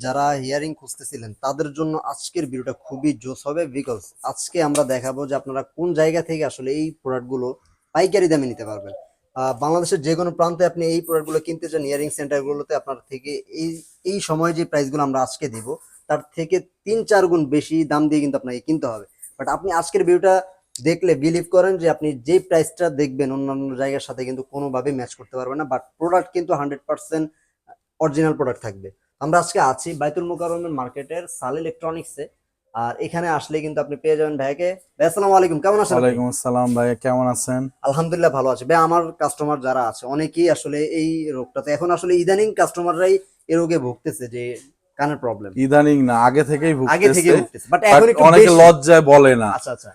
যারা হিয়ারিং খুঁজতেছিলেন তাদের জন্য আজকের ভিডিওটা খুবই জোস হবে, বিকজ আজকে আমরা দেখাবো যে আপনারা কোন জায়গা থেকে আসলে এই প্রোডাক্টগুলো পাইকারি দামে নিতে পারবেন। বাংলাদেশের যে কোনো প্রান্তে আপনি এই প্রোডাক্টগুলো কিনতে চান, হিয়ারিং সেন্টারগুলোতে আপনার থেকে এই এই সময় যে প্রাইসগুলো আমরা আজকে দিব তার থেকে 3-4 গুণ বেশি দাম দিয়ে কিন্তু আপনাকে কিনতে হবে। বাট আপনি আজকের ভিডিওটা দেখলে বিলিভ করেন যে আপনি যে প্রাইসটা দেখবেন অন্যান্য জায়গার সাথে কিন্তু কোনোভাবে ম্যাচ করতে পারবেন না, বাট প্রোডাক্ট কিন্তু 100% অরিজিনাল প্রোডাক্ট থাকবে। আমরা আজকে আছি বাইতুল মোকাররমের মার্কেটের সাল ইলেকট্রনিক্সে। আর এখানে আসলে কিন্তু আপনি পেয়ে যাবেন ভাইকে। ভাই আসসালামু আলাইকুম, কেমন আছেন? ওয়ালাইকুম আসসালাম ভাই, কেমন আছেন? আলহামদুলিল্লাহ ভালো আছে ভাই। আমার কাস্টমার যারা আছে অনেকেই আসলে এই রোগটাতে, এখন আসলে ইদানিং কাস্টমাররাই এই রোগে ভুগতেছে, যে কানের প্রবলেম। ইদানিং না, আগে থেকেই ভুগতেছে বাট এখন একটু অনেকে বেশি। লজ্জায় বলে না। আচ্ছা আচ্ছা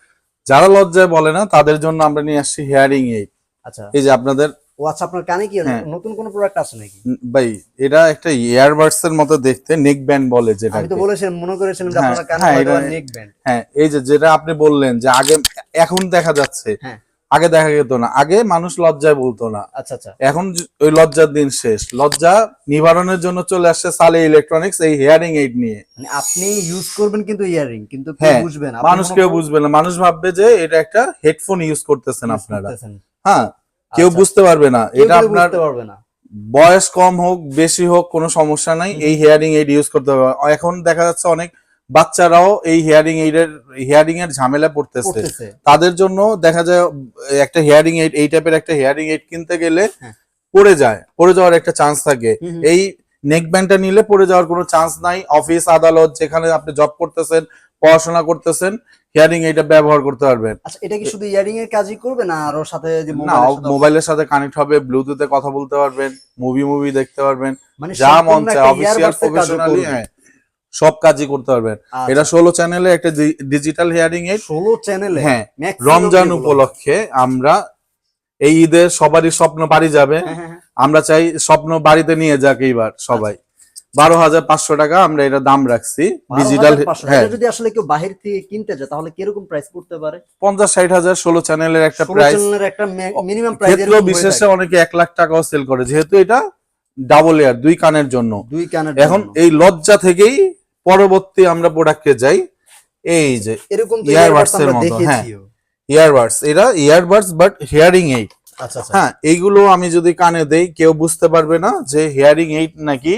যারা লজ্জায় বলে না তাদের জন্য আমরা নিয়ে আসছি হিয়ারিং এইড। আচ্ছা। এই যে আপনাদের ও আচ্ছা, আপনার কানে কি হ্যাঁ। নতুন কোন প্রোডাক্ট আছে নাকি? ভাই এটা একটা ইয়ারবাডস এর মতো দেখতে, নেক ব্যান্ড বলে যেটা। আমি তো বলেছিলাম, মনে করেছিলাম যে হ্যাঁ, আপনার কানে হ্যাঁ, হয়তো এটা- নেক ব্যান্ড। হ্যাঁ, এই যে যেটা আপনি বললেন যে আগে, এখন দেখা যাচ্ছে, হ্যাঁ আগে দেখা যেত না। আগে মানুষ লজ্জায় বলতো না, আচ্ছা আচ্ছা। এখন ওই লজ্জার দিন শেষ। লজ্জা নিবারণের জন্য চলে আসছে সালে ইলেকট্রনিক্স এই হিয়ারিং এইড নিয়ে। মানে আপনি ইউজ করবেন কিন্তু ইয়ারিং, কিন্তু কেউ হ্যাঁ, বুঝবে না, মানুষ কেউ বুঝবে না। মানুষ ভাববে যে এটা একটা হেডফোন ইউজ করতেছেন আপনারা। হ্যাঁ, কেউ আচ্ছা, বুঝতে পারবে না এটা আপনার। বুঝতে পারবে না। বয়স কম হোক বেশি হোক কোনো সমস্যা নাই, এই হিয়ারিং এইড ইউজ করতে হবে। এখন দেখা যাচ্ছে অনেক বাচ্চারাও এই হিয়ারিং এর ঝামেলা পড়তেছে। তাদের জন্য দেখা যায় একটা হিয়ারিং এইড, এই টাইপের একটা হিয়ারিং এইড কিনতে গেলে হ্যাঁ। পড়ে যাওয়ার একটা চান্স থাকে। এই নেক ব্যান্ডটা নিলে পড়ে যাওয়ার কোনো চান্স নাই। অফিস আদালত যেখানে আপনি জব করতেছেন, পড়াশোনা করতেছেন, হিয়ারিং এইটা ব্যবহার করতে পারবেন। আচ্ছা, এটা কি শুধু ইয়ারিং এর কাজই করবে না আরো সাথে যে না, মোবাইলের সাথে কানেক্ট হবে, ব্লুটুথে কথা বলতে পারবেন, মুভি দেখতে পারবেন, মানে যা মন চায় অফিসিয়াল প্রফেশনালি সব কাজই করতে পারবেন। এটা 16 চ্যানেলে একটা ডিজিটাল হিয়ারিং এইড। 16 চ্যানেলে? হ্যাঁ, রমজান উপলক্ষে আমরা এই ঈদে সবারই স্বপ্ন বাড়ি যাবে। আমরা চাই স্বপ্ন বাড়িতে নিয়ে যাক এইবার সবাই। 12,500 টাকা আমরা এটা দাম রাখছি ডিজিটাল। হ্যাঁ, যদি আসলে কেউ বাহির থেকে কিনতে যায় তাহলে কিরকম প্রাইস পড়তে পারে? 50-60 হাজার 16 চ্যানেলের একটা প্রাইস। 16 চ্যানেলের একটা মিনিমাম প্রাইস। ক্ষেত্র বিশেষে অনেকে 1 লাখ টাকাও সেল করে, যেহেতু এটা ডাবল এয়ার, দুই কানের জন্য। এখন এই লজ্জা থেকেই পরবর্তী আমরা প্রোডাক্টে যাই। এই যে এরকম ইয়ারবাডস এর মতো, হ্যাঁ ইয়ারবাডস, এটা ইয়ারবাডস বাট হিয়ারিং এইড। আচ্ছা আচ্ছা। হ্যাঁ, এইগুলো আমি যদি কানে দেই কেউ বুঝতে পারবে না যে হিয়ারিং এইড নাকি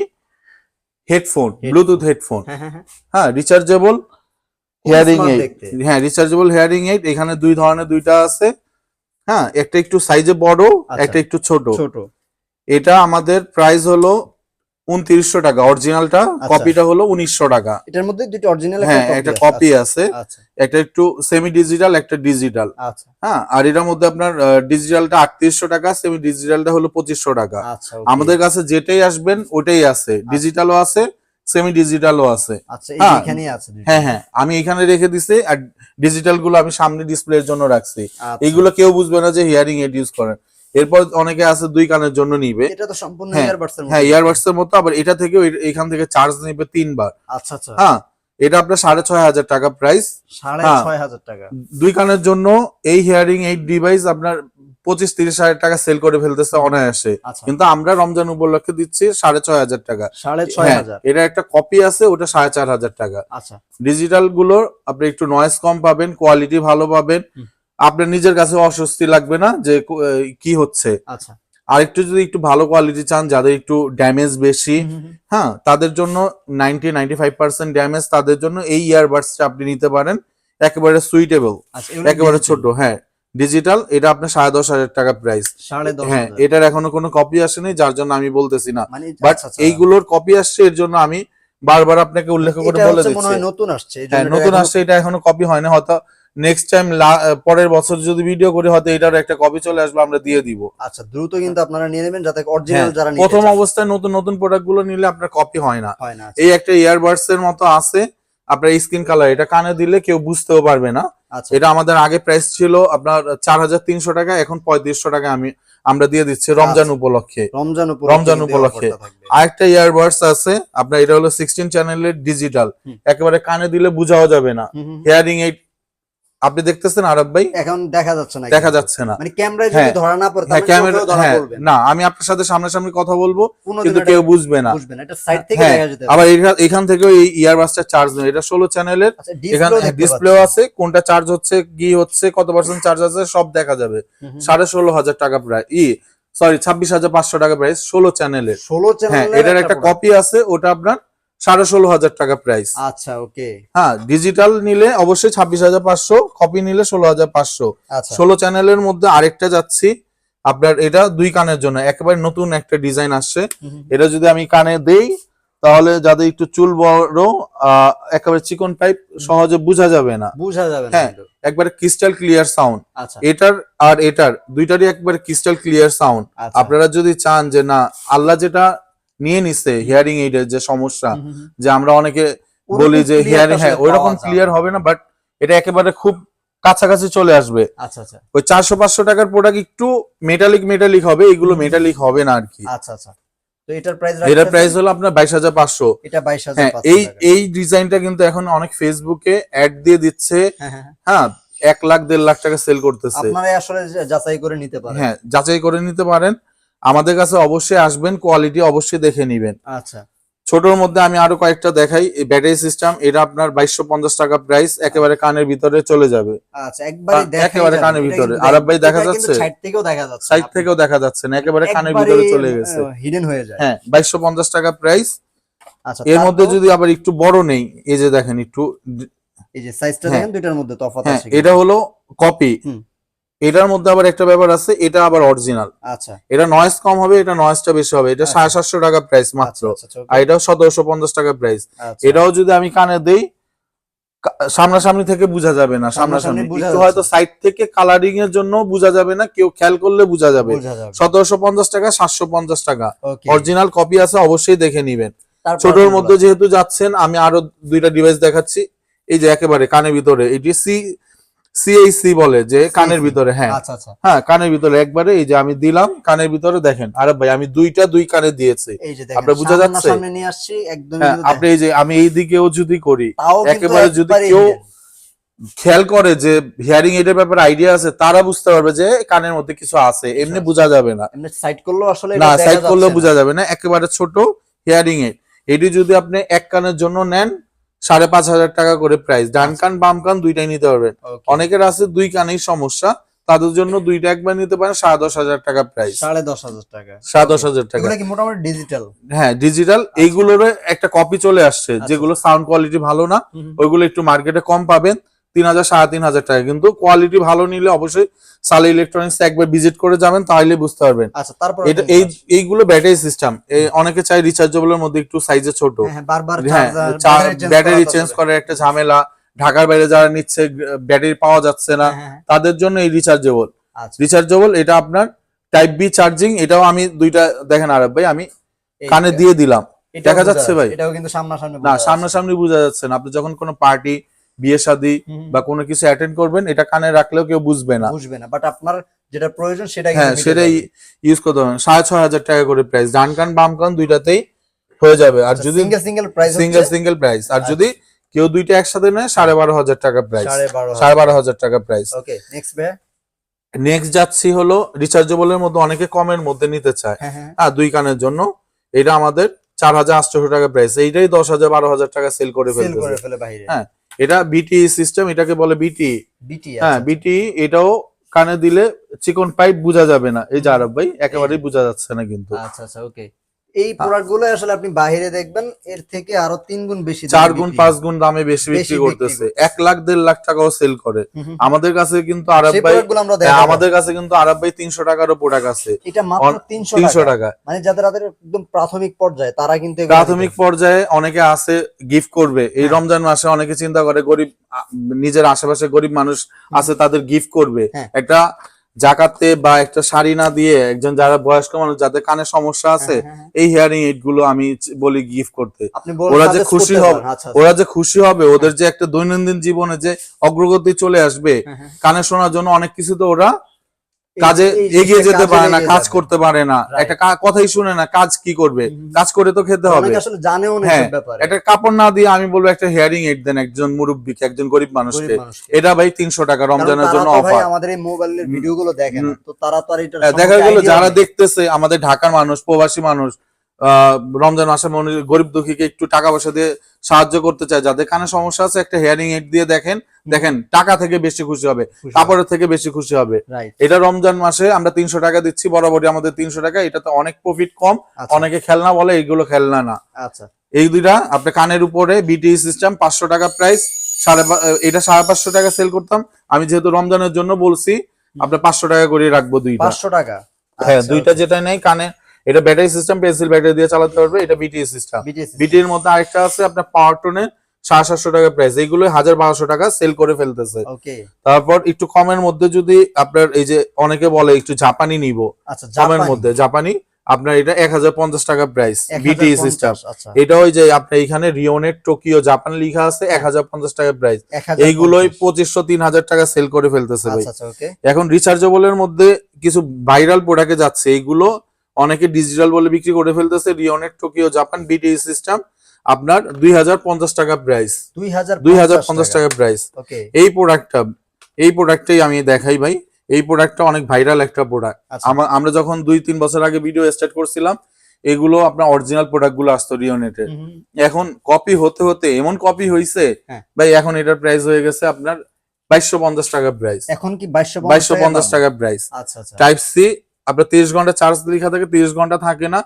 হেডফোন, ব্লুটুথ হেডফোন। হ্যাঁ, রিচার্জেবল হিয়ারিং এইড। হ্যাঁ, রিচার্জেবল হিয়ারিং এইড। এখানে দুই ধরনের, দুইটা আছে। হ্যাঁ, একটা একটু সাইজে বড়, একটা একটু ছোট। এটা আমাদের প্রাইস হলো 2900 টাকা, অরিজিনালটা। কপিটা হলো 1900 টাকা। এটার মধ্যে দুটো অরিজিনাল, হ্যাঁ, একটা কপি আছে, একটা একটু সেমি ডিজিটাল, একটা ডিজিটাল। হ্যাঁ, আর এটার মধ্যে আপনার ডিজিটালটা 3800 টাকা, সেমি ডিজিটালটা হলো 2500 টাকা। আমাদের কাছে যেটাই আসবেন ওটাই আছে, ডিজিটালও আছে, সেমি ডিজিটালও আছে। হ্যাঁ হ্যাঁ, আমি এখানে রেখে দিছি, আর ডিজিটাল গুলো আমি সামনে ডিসপ্লের জন্য রাখছি। এইগুলো কেউ বুঝবে না যে হিয়ারিং এইড ইউজ করেন। এরপর অনেকে আছে দুই কানের জন্য নিবে, এটা তো সম্পূর্ণ ইয়ারবাডস এর মতো। হ্যাঁ, ইয়ারবাডস এর মতো, আবার এটা থেকে এখান থেকে চার্জ নেবে 3 বার। আচ্ছা আচ্ছা। হ্যাঁ, এটা আপনার 6500 টাকা প্রাইস। 6500 টাকা দুই কানের জন্য এই হিয়ারিং এইড ডিভাইস আপনার 25-30 হাজার টাকা সেল করে ফেলতেছে অনায়াসে। কিন্তু আমরা রমজান উপলক্ষে দিচ্ছি 6500 টাকা। 6500। এটা একটা কপি আছে, ওটা 4500 টাকা। আচ্ছা, ডিজিটাল গুলোর আপনি একটু নয়েজ কম পাবেন, কোয়ালিটি ভালো পাবেন, আপনার নিজের কাছে অস্বস্তি লাগবে না যে কি হচ্ছে। আচ্ছা, আর একটু যদি একটু ভালো কোয়ালিটি চান, যাদের একটু ড্যামেজ বেশি, হ্যাঁ, তাদের জন্য 90-95% ড্যামেজ, তাদের জন্য এই ইয়ারবাডসটা আপনি নিতে পারেন। একেবারে সুইটেবল, একেবারে ছোট। হ্যাঁ, ডিজিটাল। এটা আপনার 10,500 টাকা প্রাইস। হ্যাঁ, এটার এখনো কোনো কপি আসেনি, যার জন্য আমি বলতেছি না, বাট এইগুলোর কপি আসছে, এর জন্য আমি বারবার আপনাকে উল্লেখ করে বলে দিচ্ছি। নতুন আসছে, হ্যাঁ, নতুন আসছে, এটা এখনো কপি হয় না। হয়তো নেক্সট টাইম পরের বছর যদি ভিডিও করি হয়তো এটার একটা কপি চলে আসবে, আমরা দিয়ে দিব। আচ্ছা, দ্রুত কিন্তু আপনারা নিয়ে নেবেন, যাতে অরিজিনাল যারা নিতে চান। প্রথম অবস্থায় নতুন প্রোডাক্ট গুলো নিলে আপনার কপি হয় না। এই একটা ইয়ারবাডস এর মতো আছে, আপনার স্কিন কালার, এটা কানে দিলে কেউ বুঝতেও পারবে না। এটা আমাদের আগে প্রাইস ছিল আপনার 4300 টাকা, এখন 3500 টাকা আমরা দিয়ে দিচ্ছি রমজান উপলক্ষে। রমজান উপলক্ষে আরেকটা ইয়ারবাডস আছে আপনার, এটা হলো 16 চ্যানেলের ডিজিটাল, একেবারে কানে দিলে বোঝাও যাবে না। হিয়ারিং এইড আপনি দেখতেছেন আরব ভাই? এখন দেখা যাচ্ছে না, দেখা যাচ্ছে না, মানে ক্যামেরায় যদি ধরা না পড়ে তাহলে চোখেও ধরা পড়বে না। আমি আপনার সাথে সামনাসামনি কথা বলবো কিন্তু কেউ বুঝবে না, এটা সাইড থেকে দেখা যেতে পারে। আবার এখান থেকেও এই ইয়ারবাসটা চার্জ নেই, এটা 16 চ্যানেলের, এখানে ডিসপ্লেও আছে, কোনটা চার্জ হচ্ছে কি হচ্ছে কত পার্সেন্ট চার্জ আছে সব দেখা যাবে। 16,500 টাকা প্রায়, সরি 26,500 টাকা প্রাইস 16 চ্যানেলের। হ্যাঁ, এটার একটা কপি আছে, ওটা আপনার 16,500 টাকা প্রাইস। আচ্ছা, ওকে। হ্যাঁ, ডিজিটাল নিলে অবশ্যই 26,500, কপি নিলে 16,500। 16 চ্যানেলের মধ্যে আরেকটা যাচ্ছি আপনার, এটা 2 কানের জন্য একেবারে নতুন একটা ডিজাইন আসছে। এটা যদি আমি কানে দেই তাহলে যাদের একটু চুল বড়, একেবারে চিকন পাইপ, সহজে বোঝা যাবে না। হ্যাঁ, একবারে ক্রিস্টাল ক্লিয়ার সাউন্ড। এটার আর এটার দুইটারই একবারে ক্রিস্টাল ক্লিয়ার সাউন্ড। আপনারা যদি চান যে না, আল্লাহ যেটা নিয়ে নিছে হিয়ারিং এইডের যে সমস্যা, যে আমরা অনেকে বলি যে হিয়ারিং, হ্যাঁ ওইরকম ক্লিয়ার হবে না, বাট এটা একেবারে খুব কাছাকাছি চলে আসবে। আচ্ছা আচ্ছা, ওই 400-500 টাকার প্রোডাক্ট একটু মেটালিক হবে, এগুলো মেটালিক হবে না আর কি। আচ্ছা আচ্ছা, তো এটার প্রাইস হলো আপনার 22,500। এটা 22,500। এই ডিজাইনটা কিন্তু এখন অনেক ফেসবুকে অ্যাড দিয়ে দিচ্ছে। হ্যাঁ, 1 লাখ 1.5 লাখ টাকা সেল করতেছে। আপনারা আসলে যাচাই করে নিতে পারেন। হ্যাঁ, যাচাই করে নিতে পারেন, আমাদের কাছে অবশ্যই আসবেন, কোয়ালিটি অবশ্যই দেখে নিবেন। আচ্ছা, ছোটর মধ্যে আমি আরো কয়েকটা দেখাই। এই ব্যাটারি সিস্টেম, এটা আপনার 2250 টাকা প্রাইস, একেবারে কানের ভিতরে চলে যাবে। আচ্ছা, একেবারে কানের ভিতরে। আরব ভাই দেখা যাচ্ছে? সাইড থেকেও দেখা যাচ্ছে না, একেবারে কানের ভিতরে চলে গেছে, হিডেন হয়ে যায়। হ্যাঁ, 2250 টাকা প্রাইস। আচ্ছা, এর মধ্যে যদি আবার একটু বড় নেই, এই যে দেখেন একটু, এই যে সাইজটা দেখেন, দুইটার মধ্যে তফাৎ আছে। এটা হলো কপি, এটার মধ্যে আবার একটা ব্যাপার আছে, এটা আবার অরিজিনাল। আচ্ছা, এটা নয়েজ কম হবে, এটা নয়েজটা বেশি হবে। এটা 750 টাকা প্রাইস মাত্র, আর এটাও 1750 টাকা প্রাইস। এটাও যদি আমি কানে দেই, সামনাসামনি থেকে বোঝা যাবে না, সামনাসামনি একটু হয়তো সাইড থেকে কালারিং এর জন্য বোঝা যাবে না, কেউ খেয়াল করলে বোঝা যাবে। 1750 টাকা, 750 টাকা অরিজিনাল কপি আছে, অবশ্যই দেখে নিবেন। ছোটর মধ্যে যেহেতু যাচ্ছেন, আমি আরো 2টা ডিভাইস দেখাচ্ছি। এই যে একেবারে কানের ভিতরে, এটি সিএইসি বলে, যে কানের ভিতরে। হ্যাঁ হ্যাঁ, কানের ভিতরে একবারে, এই যে আমি দিলাম কানের ভিতরে, দেখেন আরে ভাই আমি 2 কানে দিয়েছি, আপনার বোঝা যাচ্ছে? হ্যাঁ, আপনি এই যে আমি এই দিকেও যদি করি, একেবারে যদি কেউ খেয়াল করে যে হিয়ারিং এর ব্যাপারে আইডিয়া আছে, তারা বুঝতে পারবে যে কানের মধ্যে কিছু আছে, এমনি বোঝা যাবে না। সাইড করলেও আসলে না, সাইড করলেও বোঝা যাবে না, একেবারে ছোট হিয়ারিং এর। এটি যদি আপনি এক কানের জন্য নেন 5,500 টাকা করে প্রাইস। ডান কান বাম কান দুইটাই নিতে পারবেন। অনেকের আছে 2 কানেই সমস্যা, তাদের জন্য 2টা একবার নিতে পারেন, 10,500 টাকা প্রাইস। 10,500 টাকা, 10,500 টাকা। এগুলো কি মোটামুটি ডিজিটাল? হ্যাঁ, ডিজিটাল। এইগুলোর একটা কপি চলে আসছে, যেগুলো সাউন্ড কোয়ালিটি ভালো না, ওইগুলো একটু মার্কেটে কম পাবেন, 3,000 3,500 টাকা। কিন্তু কোয়ালিটি ভালো নিলে অবশ্যই সালে ইলেকট্রনিক্স একবার ভিজিট করে যাবেন, তাহলে বুঝতে পারবেন। আচ্ছা, তারপর এইগুলো ব্যাটারি সিস্টেম, অনেকে চাই রিচার্জেবলের মধ্যে একটু সাইজে ছোট, বারবার ব্যাটারি চেঞ্জ করার একটা ঝামেলা, ঢাকার বাইরে যারা নিচ্ছে ব্যাটারি পাওয়া যাচ্ছে না, তাদের জন্য এই রিচার্জেবল। এটা আপনার টাইপ বি চার্জিং। এটাও আমি 2টা দেখেন আরব ভাই, আমি কানে দিয়ে দিলাম, দেখা যাচ্ছে ভাই? এটাও কিন্তু সামনাসামনি না, সামনাসামনি বোঝা যাচ্ছে না। আপনি যখন কোনো পার্টি, বিয়ে শাদী বা কোনো কিছু অ্যাটেন্ড করবেন, এটা কানে রাখলেও কেউ বুঝবে না, বাট আপনার যেটা প্রয়োজন সেটাই, হ্যাঁ সেটাই ইউজ করতে হবে। 6,500 টাকা করে প্রাইস, ডান কান বাম কান দুইটাতেই হয়ে যাবে। আর যদি সিঙ্গেল প্রাইস, আর যদি কেউ 2টা একসাথে নেয় 12,500 টাকা প্রাইস, 12,500 টাকা প্রাইস। ওকে, নেক্সট যাচ্ছি হলো রিচার্জেবলের মধ্যে, অনেকে কমের মধ্যে নিতে চায়, হ্যাঁ 2 কানের জন্য। এটা আমাদের 4,800 টাকা প্রাইস, এইটাই 10,000 12,000 টাকা সেল করে ফেলে বাইরে। হ্যাঁ, এটা বিটি সিস্টেম, এটাকে বলে বিটি। হ্যাঁ, বিটি। এটাও কানে দিলে চিকন পাইপ বোঝা যাবে না, এই যে আরব ভাই একেবারেই বোঝা যাচ্ছে না কিন্তু। আচ্ছা আচ্ছা, ওকে। এই প্রোডাক্টগুলো আসলে আপনি বাইরে দেখবেন এর থেকে আরো 3 গুণ বেশি, 4 গুণ 5 গুণ দামে বেশি বিক্রি করতেছে, 1 লাখ 1.5 লাখ টাকাও সেল করে। আমাদের কাছে কিন্তু আরব ভাই, আমাদের কাছে কিন্তু আরব ভাই 300 টাকারও প্রোডাক্ট আছে। এটা মাত্র 300 টাকা। মানে যাদের একদম প্রাথমিক পর্যায়ে, তারা কিন্তু প্রাথমিক পর্যায়ে অনেকে আছে গিফট করবে এই রমজান মাসে, অনেকে চিন্তা করে গরিব, নিজের আশেপাশে গরিব মানুষ আছে তাদের গিফট করবে, একটা জাকাতে বা একটা শাড়ি না দিয়ে, একজন যারা বয়স্ক মানুষ যাদের কানে সমস্যা আছে, এই হিয়ারিং এইড গুলো আমি বলি গিফট করতে। ওরা যে খুশি হবে, ওদের যে একটা দৈনন্দিন জীবনে যে অগ্রগতি চলে আসবে, কানে শোনার জন্য অনেক কিছু তো ওরা কাজে এগিয়ে যেতে পারে না, কাজ যাবে। করতে পারে না, Right. একটা কথাই শুনে না, কাজ কি করবে, কাজ করে তো খেতে হবে। অনেকে আসলে জানেও না হ্যাঁ, এসব ব্যাপারে। একটা কাপড় না দিয়ে আমি বলবো একটা হেয়ারিং এইড দেন একজন মুরব্বিকে, একজন গরিব মানুষকে। এটা ভাই 300 টাকা কারণ রমজানের তারা জন্য তো ভাই অফার। আমাদের এই মোবাইলের ভিডিওগুলো দেখে না, তো তারা তো আর এটা দেখা গেল যারা দেখতেছে আমাদের ঢাকার মানুষ, প্রবাসী মানুষ, রমজান মাসে গরিব দুঃখীকে একটু টাকা পয়সা দিয়ে সাহায্য করতে চায়, যাদের কানে সমস্যা আছে, একটা হেয়ারিং এইড দিয়ে দেখেন, দেখেন টাকা থেকে বেশি খুশি হবে, কাপড়ের থেকে বেশি খুশি হবে। এটা রমজান মাসে আমরা 300 টাকা দিচ্ছি, বরাবরই আমাদের 300 টাকা, এটাতে অনেক প্রফিট কম। অনেকে খেলনা বলে, এইগুলো খেলনা না। আচ্ছা, এই দুইটা আপনার কানের উপরে বিটিই সিস্টেম 500 টাকা প্রাইস, এটা 550 টাকা সেল করতাম, আমি যেহেতু রমজানের জন্য বলছি আপনার 500 টাকা করে রাখবো দুইটা। 500 টাকা? হ্যাঁ, দুইটা যেটা নেই কানে, এটা ব্যাটারি সিস্টেম, পেন্সিল ব্যাটারি দিয়ে চালাতে পারবে, এটা বিটিই সিস্টেম। বিটির মধ্যে আরেকটা আছে আপনার পাওয়ার টোনের 750 টাকা প্রাইস, এইগুলো 1200 টাকা সেল করে ফেলতেছে। তারপর একটু কমের মধ্যে যদি আপনার এই যে অনেকে বলে একটু জাপানি নিব, কমের মধ্যে জাপানি আপনার এটা 1050 টাকা প্রাইস, বিটিই সিস্টেম। এটা ওই যে আপনার এখানে রিওনেট টোকিও জাপান লেখা আছে, 1050 টাকা প্রাইস, এইগুলোই 2500-3000 টাকা সেল করে ফেলতেছে ভাই। এখন রিচার্জেবল এর মধ্যে কিছু ভাইরাল প্রোডাক্টে যাচ্ছে, এইগুলো অনেকে ডিজিটাল বলে বিক্রি করে ফেলতেছে। রিওনেট টোকিও জাপান বিটিই সিস্টেম আপনার 2050 টাকা প্রাইস, 2050 টাকা প্রাইস। এই প্রোডাক্টটাই আমি দেখাই ভাই। এই প্রোডাক্টটা অনেক ভাইরাল একটা প্রোডাক্ট। আমরা যখন 2-3 বছর আগে ভিডিও স্টার্ট করছিলাম, এগুলো আপনার অরিজিনাল প্রোডাক্ট গুলো আসতো রিওনেটের। এখন কপি হতে হতে এমন কপি হইছে ভাই, এখন এটার প্রাইস হয়ে গেছে আপনার 2250 টাকা প্রাইস। এখন কি 2250 টাকা প্রাইস। টাইপ সি আপনার 30 ঘন্টা চার্জ লেখা থাকে, 30 ঘন্টা থাকে না,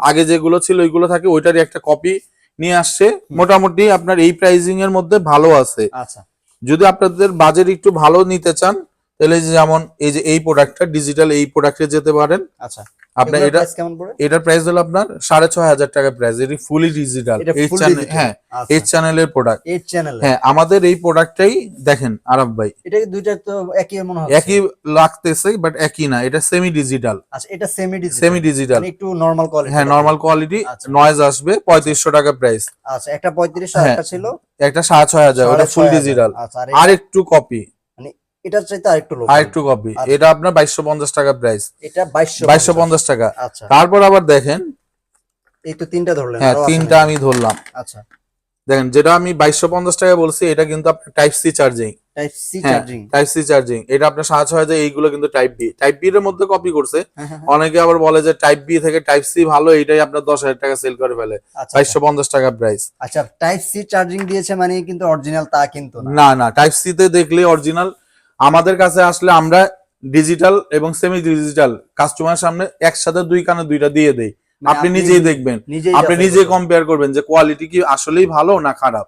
আগে যেগুলো ছিল ওইগুলো থাকে, ওইটারই একটা কপি নিয়ে আসছে। মোটামুটি আপনার এই প্রাইসিং এর মধ্যে ভালো আছে। যদি আপনাদের বাজেট একটু ভালো নিতে চান, তাহলে যেমন এই যে এই প্রোডাক্টটা ডিজিটাল, এই প্রোডাক্টে যেতে পারেন। আপনার এটার প্রাইস হলো আপনার 6500 টাকা প্রাইস, এটি ফুলি ডিজিটাল, হ্যাঁ 8 চ্যানেলের প্রোডাক্ট। হ্যাঁ, আমাদের এই প্রোডাক্টটাই দেখেন আরব ভাই, এটা দুইটা তো একই মনে হচ্ছে, একই লাগতেছে বাট একই না, এটা সেমি ডিজিটাল। আচ্ছা, এটা সেমি ডিজিটাল, একটু নরমাল কোয়ালিটি। হ্যাঁ, নরমাল কোয়ালিটি, নয়েজ আসবে, 3500 টাকা প্রাইস। আচ্ছা, একটা 3500, একটা ছিল একটা 6500, ওটা ফুল ডিজিটাল। আর একটু কপি, এটার চাইতে আরেকটু কপি, এটা আপনার 2250 টাকা প্রাইস, এটা 2250 টাকা। আচ্ছা, তারপর আবার দেখেন এই তো তিনটা ধরলেন। হ্যাঁ, তিনটা আমি ধরলাম। আচ্ছা, দেখেন যেটা আমি 2250 টাকা বলছি, এটা কিন্তু আপনার type C charging. Type C charging, এটা আপনার 6500। এইগুলো কিন্তু টাইপ বি এর মধ্যে কপি করছে। অনেকে আবার বলে যে টাইপ বি থেকে টাইপ সি ভালো, এটাই আপনার 10,000 টাকা সেল করে ফেলে। 2250 টাকা প্রাইস। আচ্ছা, টাইপ সি চার্জিং দিয়েছে মানে কিন্তু অরিজিনাল তা কিন্তু না, টাইপ সি তে দেখলে অরিজিনাল। আমাদের কাছে আসলে আমরা ডিজিটাল এবং সেমি ডিজিটাল কাস্টমারের সামনে একসাথে দুই কানে দুইটা দিয়ে দেই, আপনি নিজেই দেখবেন, আপনি নিজেই কম্পেয়ার করবেন যে কোয়ালিটি কি আসলেই ভালো না খারাপ,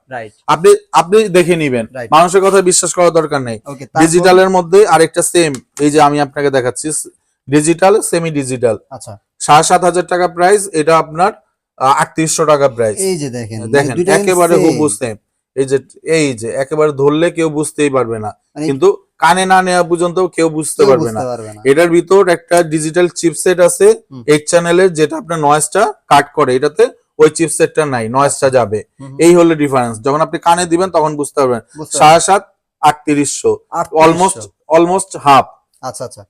আপনি দেখে নিবেন। মানুষের কথা বিশ্বাস করার দরকার নেই। ডিজিটালের মধ্যে আরেকটা সেম, এই যে আমি আপনাকে দেখাচ্ছি, ডিজিটাল সেমি ডিজিটাল। আচ্ছা, 7500 টাকা প্রাইস, এটা আপনার 3800 টাকা প্রাইস। এই যে দেখেন একেবারে হুবহু সেম। এই যে একেবারে ধরলে কেউ বুঝতেই পারবে না, কিন্তু কানে না নেওয়া পর্যন্ত কেউ বুঝতে পারবে না। এটার ভিতর একটা ডিজিটাল চিপসেট আছে 8 চ্যানেলের, যেটা আপনার নয়েজটা কাট করে, এটাতে ওই চিপসেটটা নাই, নয়েজটা যাবে। এই হলো ডিফারেন্স। যখন আপনি কানে দিবেন তখন বুঝতে পারবেন। 7.5 3800, অলমোস্ট হাফ। আচ্ছা,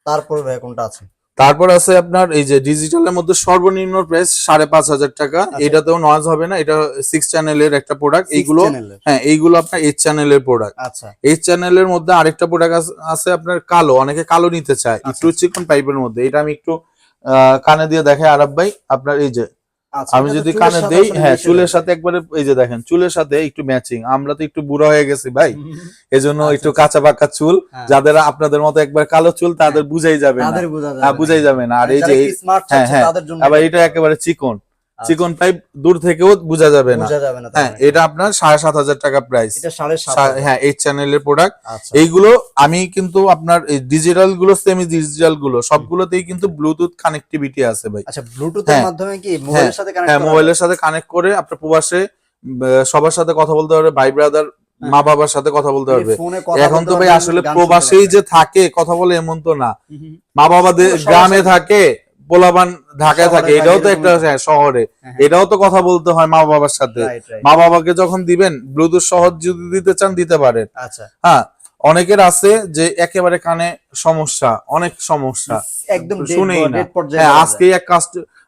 তারপর ভাই কোনটা আছে? তারপর আছে আপনার এই যে ডিজিটালের মধ্যে সর্বনিম্ন প্রাইস 5500 টাকা। এটাতেও নয়েজ হবে না, এটা 6 চ্যানেলের একটা প্রোডাক্ট। এইগুলো হ্যাঁ, এইগুলো আপনার 8 চ্যানেলের প্রোডাক্ট। আচ্ছা, 8 চ্যানেলের মধ্যে আরেকটা প্রোডাক্ট আছে আপনার কালো, অনেকে কালো নিতে চায়, একটু চিকন পাইপের মধ্যে। এটা আমি একটু কানে দিয়ে দেখাই আরব ভাই, আপনার এই যে আমি যদি কানে দেই, হ্যাঁ চুলের সাথে একবারে, এই যে দেখেন চুলের সাথে একটু ম্যাচিং। আমরা তো একটু বুড়া হয়ে গেছি ভাই, এজন্য একটু কাঁচা পাকা চুল। যাদের আপনাদের মতো একবার কালো চুল, তাদের বুঝাই যাবে না। আর এই যে হ্যাঁ, আবার এটা একেবারে চিকন পাইপ, দূর থেকেও বোঝা যাবে না। হ্যাঁ, এটা আপনার 7500 টাকা প্রাইস। হ্যাঁ, 8 চ্যানেলের প্রোডাক্ট। এইগুলো আমি কিন্তু আপনার ডিজিটাল গুলো, সেমি ডিজিটাল গুলো সবগুলোতেই কিন্তু ব্লুটুথ কানেক্টিভিটি আছে ভাই। আচ্ছা, ব্লুটুথের মাধ্যমে কি মোবাইলের সাথে কানেক্ট করা? মোবাইলের সাথে কানেক্ট করে আপনার প্রবাসে সবার সাথে কথা বলতে পারবে, ভাই ব্রাদার, মা বাবার সাথে কথা বলতে পারবে। এখন তো ভাই আসলে প্রবাসেই যে থাকে কথা বলে এমন তো না, মা বাবা গ্রামে থাকে, পোলাবান ঢাকায় থাকে, এটাও তো একটা শহরে, এটাও তো কথা বলতে হয় মা বাবার সাথে। মা বাবাকে যখন দিবেন, ব্লুটুথ সহজ যদি দিতে চান দিতে পারেন। হ্যাঁ, অনেকের আছে যে একেবারে কানে সমস্যা, অনেক সমস্যা, একদম শুনেই না। ডেড পর্যায়ে হ্যাঁ, চলে যায়।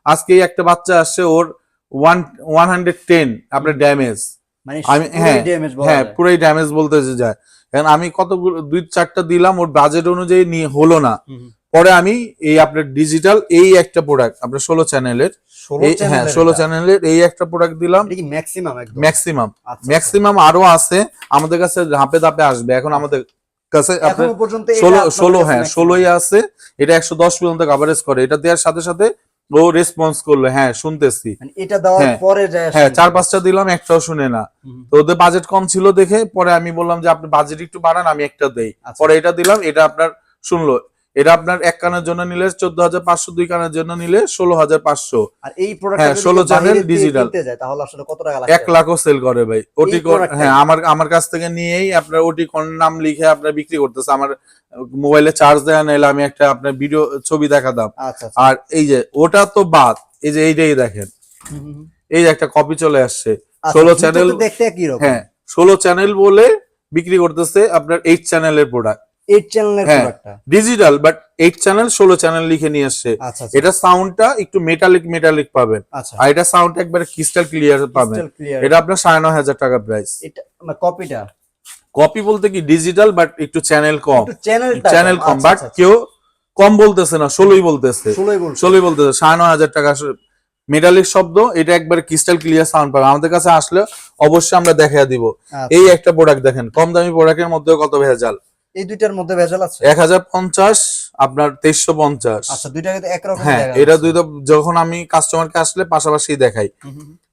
আজকেই একটা বাচ্চা আসছে, ওর 110 আপনার ড্যামেজ। মানে আমি পুরোই হ্যাঁ ড্যামেজ বলা হ্যাঁ যায়। পুরাই ড্যামেজ বলতে যায়। কারণ আমি কতগুলো 2-4টা দিলাম, ওর বাজেট অনুযায়ী নিয়ে হলো না। পরে আমি এই আপনার ডিজিটাল এই একটা প্রোডাক্ট আপনার 16 চ্যানেলের, 16 এই হ্যাঁ 16 চ্যানেলের এই একটা প্রোডাক্ট দিলাম। এটা কি ম্যাক্সিমাম একদম? ম্যাক্সিমাম, আচ্ছা, ম্যাক্সিমাম আরো আছে আমাদের কাছে, ধাপে ধাপে আসবে। এখন আমাদের কাছে আপনার এখনো পর্যন্ত এটা 16 আপনাদের 16 কাছে হ্যাঁ maximum? 16ই আছে। এটা 110 পর্যন্ত কভারেজ করে। এটা দেওয়ার সাথে সাথে ও রেসপন্স করলো, হ্যাঁ শুনতেছি। মানে এটা দেওয়ার হ্যাঁ পরে যায় হ্যাঁ 4-5টা দিলাম, একটাও শুনে না। তো ওদের বাজেট কম ছিল দেখে পরে আমি বললাম যে আপনি বাজেট একটু বাড়ান, আমি একটা দেই। আচ্ছা। পরে এটা দিলাম, এটা আপনার শুনলো। এটা আপনার এক কানের জন্য নিলে 14,500, 2 কানের জন্য নিলে 16,500। আর এই প্রোডাক্টটা হ্যাঁ, যদি 16 কেউ চ্যানেল বাইরে থেকে ডিজিটাল কিনতে যায় তাহলে আসলে কত টাকা 1 লাগবে? লাখও সেল করে ভাই। ওটি প্রোডাক্টটাই? হ্যাঁ, আমার কাছ থেকে নিয়েই আপনার ওটি কোন নাম লিখে আপনার বিক্রি করতেছে। আমার মোবাইলে চার্জ দেওয়া নাইলে আমি একটা আপনার ভিডিও ছবি দেখাতাম। আচ্ছা। আর এই যে ওটা তো বাদ, এই যে এইটাই দেখেন, এই যে একটা কপি চলে আসছে 16 চ্যানেল। দেখতে কি রকম? হ্যাঁ 16 চ্যানেল বলে বিক্রি করতেছে আপনার 8 চ্যানেলের প্রোডাক্ট। 8 চ্যানেলের হ্যাঁ প্রোডাক্টটা ডিজিটাল, বাট 8 চ্যানেল 16 চ্যানেল লিখে নিয়ে আসছে। আচ্ছা। এটা সাউন্ডটা একটু মেটালিক পাবেন। আচ্ছা। আর এটা সাউন্ড একবারে ক্রিস্টাল ক্লিয়ার পাবেন। এটা আপনার 9,500 টাকা প্রাইস। এটা মানে কপিটা? কপি বলতে কি ডিজিটাল, বাট একটু চ্যানেল কম, একটু চ্যানেল কম, বাট কেউ কম বলতেছে না, 16ই বলতেছে, 16ই বলতেছে। 9,500 টাকা মেটালিক শব্দ, এটা একবারে ক্রিস্টাল ক্লিয়ার সাউন্ড পাবে। আমাদের কাছে আসলে অবশ্যই আমরা দেখাইয়া দিব। এই একটা প্রোডাক্ট দেখেন, কম দামি প্রোডাক্টের মধ্যে কত ভেজাল। এই দুইটার মধ্যে ভেজাল আছে? 1050 আপনার 2350। আচ্ছা, দুইটা কিন্তু একরকম হ্যাঁ, দেখা এটা যাচ্ছে। দুইটা যখন আমি কাস্টমারকে আসলে পাশাপাশি দেখাই,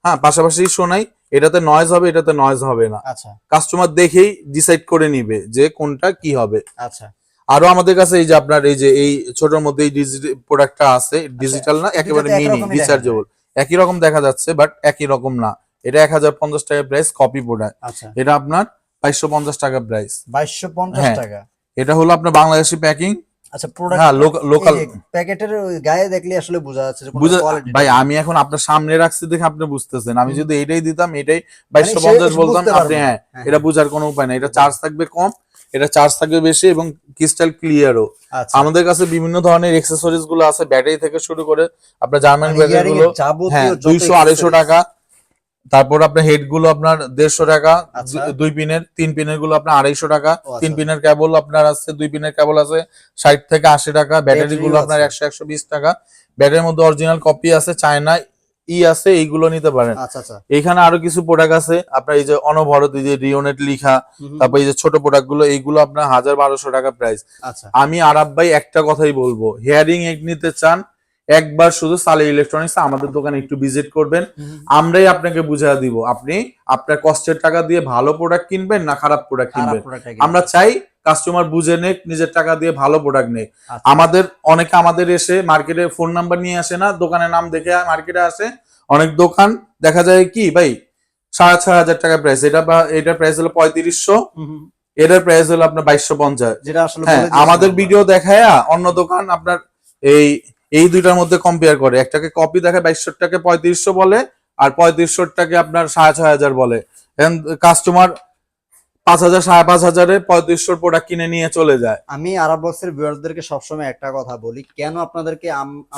হ্যাঁ পাশাপাশি শোনাই, এটাতে নয়েজ হবে, এটাতে নয়েজ হবে না। আচ্ছা। কাস্টমার দেখেই ডিসাইড করে নিবে যে কোনটা কি হবে। আচ্ছা। আরো আমাদের কাছে এই যে আপনার এই যে এই ছোটর মধ্যে এই ডিজিটাল প্রোডাক্টটা আছে, ডিজিটাল না, একেবারে মিনি রিচার্জেবল। একই রকম দেখা যাচ্ছে, বাট একই রকম না। এটা 1050 টাকা প্রাইস, কপি প্রোডাক্ট। আচ্ছা। এটা আপনার 2250 টাকা প্রাইস। 2250 টাকা। এটা হলো আপনার বাংলাদেশি প্যাকিং। আচ্ছা, প্রোডাক্ট হ্যাঁ লোকাল। প্যাকেটের গায়ে দেখলে আসলে বোঝা যাচ্ছে যে বুঝা কোয়ালিটি। ভাই আমি এখন আপনার সামনে রাখছি দেখে আপনি বুঝতেছেন। আমি যদি এটাই দিতাম, এটাই 2250 বলতাম, আপনি হ্যাঁ এটা বুঝার কোনো উপায় নাই। এটা চার্জ থাকবে কম, এটা চার্জ থাকবে বেশি, এবং ক্রিস্টাল ক্লিয়ারও। আমাদের কাছে বিভিন্ন ধরনের অ্যাকসেসরিজ গুলো আছে, ব্যাটারি থেকে শুরু করে আপনার জার্মান ব্যাটারি গুলো, হ্যাঁ 200-250 টাকা। তারপর আপনার হেড গুলো আপনার 150 টাকা, 2 পিনের, 3 পিনের গুলো আপনার 250 টাকা। 3 পিনের কেবল আপনার আছে, 2 পিনের কেবল আছে 60 থেকে 80 টাকা। ব্যাটারি গুলো আপনার 100-120 টাকা। ব্যাটারির মধ্যে অরিজিনাল কপি আছে, চায়না আছে, এইগুলো নিতে পারেন। এখানে আরো কিছু প্রোডাক্ট আছে আপনার, এই যে অনবরত, এই যে রিওনেট লিখা, তারপর এই যে ছোট প্রোডাক্ট গুলো, এইগুলো আপনার 1000-1200 টাকা প্রাইস। আমি আরাব ভাই একটা কথাই বলবো, হিয়ারিং এড নিতে চান একবার শুধু সালে ইলেকট্রনিক্স আমাদের দোকানে একটু ভিজিট করবেন, আমরাই আপনাকে বুঝিয়ে দিব আপনি আপনার কষ্টের টাকা দিয়ে ভালো প্রোডাক্ট কিনবেন না খারাপ প্রোডাক্ট কিনবেন। আমরা চাই কাস্টমার বুঝে নেক, নিজের টাকা দিয়ে ভালো প্রোডাক্ট নেক। আমাদের অনেকে আমাদের এসে মার্কেটে ফোন নাম্বার নিয়ে আসে না, দোকানের নাম দেখে মার্কেটে আসে। অনেক দোকান দেখা যায় কি ভাই 6,500 টাকা প্রাইস, এটার প্রাইস হলো 3500, এটার প্রাইস হলো আপনার 2250। হ্যাঁ, আমাদের ভিডিও দেখায় অন্য দোকান আপনার এই দুইটার মধ্যে কম্পেয়ার করে, একটাকে কপি দেখায় 2200 টাকা 3500 বলে, আর 3500 টাকা আপনার 6,500 বলে। কাস্টমার 5,000 5,500 3500 প্রোডাক্ট কিনে নিয়ে চলে যায়। আমি আরব বক্সের ভিউয়ারদেরকে সবসময় একটা কথা বলি, কেন আপনাদেরকে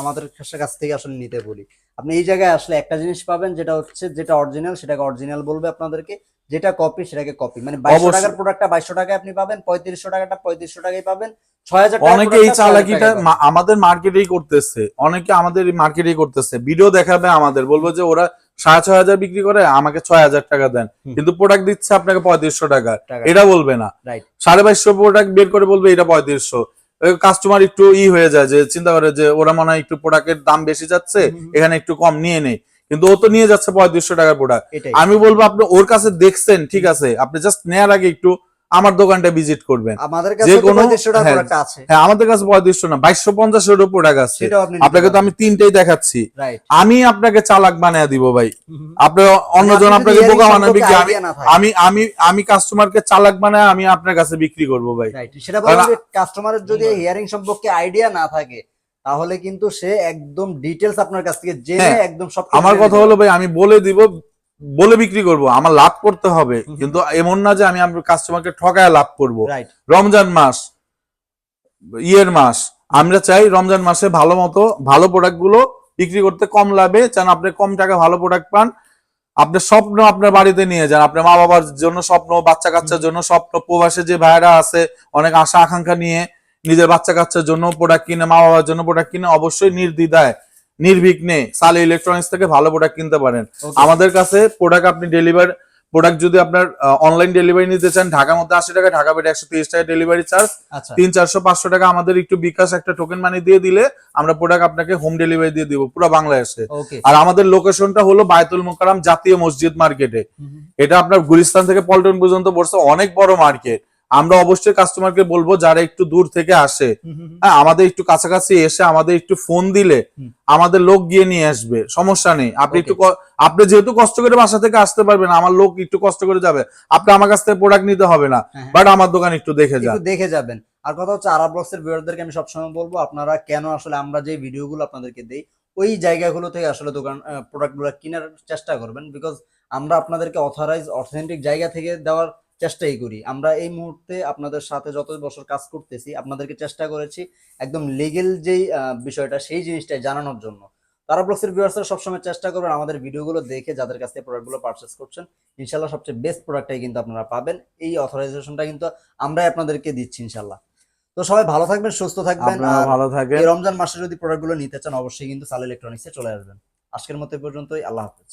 আমাদের কাছ থেকে আসলে নিতে বলি। আপনি এই জায়গায় আসলে একটা জিনিস পাবেন, যেটা হচ্ছে যেটা অরিজিনাল সেটাকে অরিজিনাল বলবে আপনাদেরকে, যেটা কপি সেটাকে কপি। মানে 2200 টাকার প্রোডাক্টটা 2200 টাকায় আপনি পাবেন, 3500 টাকাটা 3500 টাকায় পাবেন, 6000 টাকা। অনেকে এই চালাকিটা আমাদের মার্কেটেই করতেছে, অনেকে আমাদের মার্কেটেই করতেছে। ভিডিও দেখাবে আমাদের, বলবো যে ওরা 6,500 বিক্রি করে, আমাকে 6,000 টাকা দেন, কিন্তু প্রোডাক্ট দিচ্ছে আপনাকে 3500 টাকা, এটা বলবে না। 2250 প্রোডাক্ট বের করে বলবে এটা 3500। কাস্টমার একটু হয়ে যায়, যে চিন্তা করে যে ওরা মনে হয় একটু প্রোডাক্টের দাম বেশি যাচ্ছে, এখানে একটু কম নিয়ে নেই, কিন্তু ও তো নিয়ে যাচ্ছে 3500 টাকার প্রোডাক্ট। আমি বলবো আপনি ওর কাছে দেখছেন, ঠিক আছে, আপনি জাস্ট নেওয়ার আগে একটু আমার দোকানটা ভিজিট করবেন। আমাদের কাছে 3500 টাকার প্রোডাক্ট আছে। হ্যাঁ, আমাদের কাছে 3500 না 2250 এর প্রোডাক্ট আছে। আপনাকে তো আমি তিনটেই দেখাচ্ছি, আমি আপনাকে চালাক বানিয়ে দিব ভাই। আপনি অন্যজন আপনাকে বোকা বানাবে কি? আমি কাস্টমারকে চালাক বানায় আমি আপনার কাছে বিক্রি করব ভাই। সেটা বলেন যে কাস্টমারের যদি হিয়ারিং সম্পর্কে আইডিয়া না থাকে, তাহলে কিন্তু সে একদম ডিটেইলস আপনার কাছ থেকে জেনে একদম সব। আমার কথা হলো ভাই, আমি বলে দিব বলে বিক্রি করব, আমার লাভ করতে হবে, কিন্তু এমন না যে আমি কাস্টমারকে ঠকায় লাভ করব। রাইট। রমজান মাস, ইয়ের মাস, আমরা চাই রমজান মাসে ভালো মতো ভালো প্রোডাক্ট গুলো বিক্রি করতে, কম লাভে, চান আপনি কম টাকা ভালো প্রোডাক্ট পান, আপনার স্বপ্ন আপনার বাড়িতে নিয়ে যান, আপনার মা বাবার জন্য স্বপ্ন, বাচ্চা কাচ্চার জন্য স্বপ্ন, প্রবাসে যে ভাইরা আছে অনেক আশা আকাঙ্ক্ষা নিয়ে নিজের বাচ্চা কাচ্চার জন্য প্রোডাক্ট কিনে, মা বাবার জন্য প্রোডাক্ট কিনে, অবশ্যই নির্দ্বিধায় নির্বিঘ্নে সালে ইলেকট্রনিক্স থেকে ভালো প্রোডাক্ট কিনতে পারেন। আমাদের কাছে প্রোডাক্ট আপনি প্রোডাক্ট যদি আপনার অনলাইন ডেলিভারি নিতে চান, ঢাকার মধ্যে 80 টাকা, ঢাকা বাইরে 130 টাকা ডেলিভারি চার্জ, 300-400 টাকা আমাদের একটু বিকাশ একটা টোকেন মানি দিয়ে দিলে আমরা প্রোডাক্ট আপনাকে হোম ডেলিভারি দিয়ে দিব পুরো বাংলাদেশে। আর আমাদের লোকেশনটা হলো বায়তুল মোকাররম জাতীয় মসজিদ মার্কেটে। এটা আপনার গুলিস্তান থেকে পল্টন পর্যন্ত পড়ছে, অনেক বড় মার্কেট। আমরা অবশ্যই কাস্টমারকে বলবো যারা একটু দূর থেকে আসে, হ্যাঁ, আমাদের একটু কাছাকাছি এসে আমাদের একটু ফোন দিলে আমাদের লোক গিয়ে নিয়ে আসবে, সমস্যা নেই। আপনি একটু আপনি যেহেতু কষ্ট করে বাসা থেকে আসতে পারবেন, আমার লোক একটু কষ্ট করে যাবে, আপনি আমার কাছ থেকে প্রোডাক্ট নিতে হবে না, বাট আমার দোকান একটু দেখে যাবেন। আর কথা হচ্ছে আরব ব্লগসের ভিউয়ারদেরকে আমি সবসময় বলবো, আপনারা কেন আসলে আমরা যে ভিডিওগুলো আপনাদেরকে দেই ওই জায়গাগুলো থেকে আসলে দোকান প্রোডাক্টগুলো কেনার চেষ্টা করবেন, বিকজ আমরা আপনাদেরকে অথেন্টিক জায়গা থেকে দেওয়ার চেষ্টাই করি। আমরা এই মুহূর্তে আপনাদের সাথে যত বছর কাজ করতেছি আপনাদেরকে চেষ্টা করেছি একদম লিগেল যেই বিষয়টা সেই জিনিসটাই জানানোর জন্য। তারা ব্লগসের ভিউয়ার্সরা সবসময় চেষ্টা করবেন আমাদের ভিডিওগুলো দেখে যাদের কাছ থেকে প্রোডাক্টগুলো পারচেস করছেন ইনশাল্লাহ সবচেয়ে বেস্ট প্রোডাক্টটাই কিন্তু আপনারা পাবেন। এই অথরাইজেশনটা কিন্তু আমরাই আপনাদেরকে দিচ্ছি ইনশাল্লাহ। তো সবাই ভালো থাকবেন, সুস্থ থাকবেন, ভালো থাকবেন। এই রমজান মাসে যদি প্রোডাক্টগুলো নিতে চান অবশ্যই কিন্তু সালে ইলেকট্রনিক্সে চলে আসবেন। আজকের মতো এই পর্যন্তই, আল্লাহ হাফেজ।